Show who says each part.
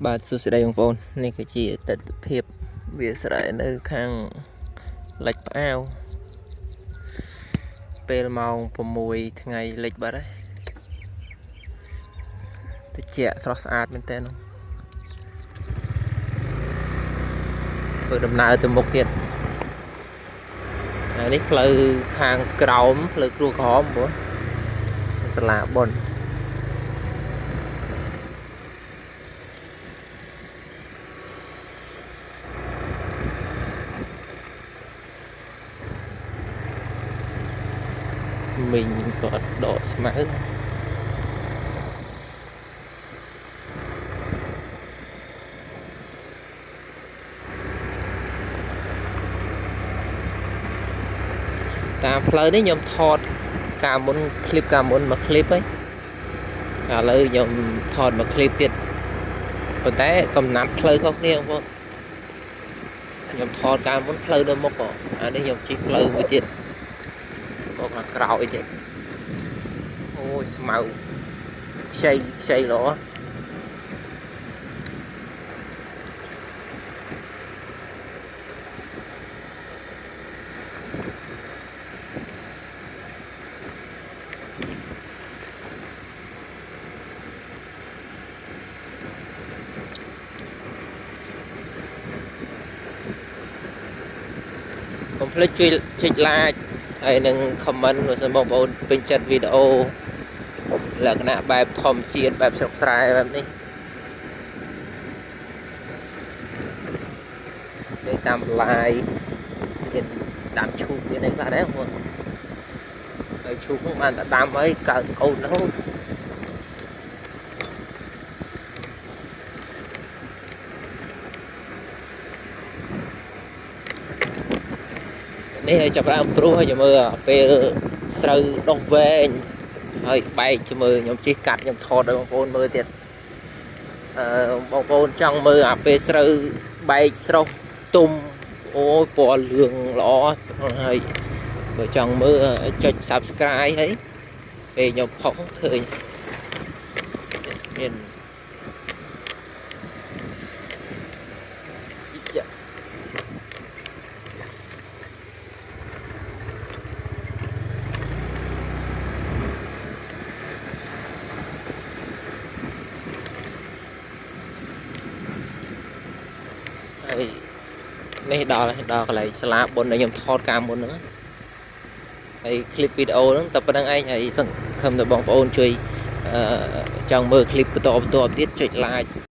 Speaker 1: បាទសួស្តីបងប្អូននេះគឺជាទស្សនវិជ្ជាវាស្រែនៅខាងលិចផ្អាវពេលម៉ោង6ថ្ងៃលិចបាត់ហើយត្រជាក់ស្រស់ស្អាតមែនតើធ្វើដំណើរទៅមុខទៀតនេះផ្លូវខាងក្រោមផ្លូវគ្រួក្រហមបងសាលាបុណ្យមីងក៏ដកស្មៅតាមផ្លូវនេះខ្ញុំថតការមុនคลิปការមុនមួយคลิปហ្នឹងឥឡូវខ្ញុំថតមួយคลิปទៀតប៉ុន្តែកំណាត់ផ្លូវខុសគ្នាបងប្អូនខ្ញុំថតការមុនផ្លូវនៅមុខអានេះខ្ញុំជិះផ្លូវមួយទៀតមកខាងក្រោយទៀតអូយស្មៅខ្ចីល្អកុំភ្លេចជួយចុច like ហើយនឹង comment បើសិនបងប្អូនពេញចិត្តវីដេអូលក្ខណៈបែបធម្មជាតិបែបស្រុកស្រែបែបនេះនេះតាមឡាយមានដាំឈូកមានអីខ្លះដែរបងប្អូនហើយឈូកនោះបានតែដាំអីកើតកូនរហូតនេះឲ្យចាប់ដើមព្រោះឲ្យមើលពេលស្រូវដុះវែងហើយបែកជួយមើលខ្ញុំជិះកាត់ខ្ញុំថតឲ្យបងប្អូនមើលទៀតបងប្អូនចង់មើលអាពេលស្រូវបែកស្រស់ទុំអូយពណ៌លឿងល្អហើយបើចង់មើលចុច Subscribe ហើយពេលខ្ញុំផុសឃើញមានហើយនេះដល់កន្លែងសាលាបុណ្យដែលខ្ញុំថតការមុនហ្នឹងហើយคลิปវីដេអូហ្នឹងតែប៉ុណ្្នឹងឯងហើយសង្ឃឹមថាបងប្អូនជួយចង់មើលคลิปបន្តទៀតចុច like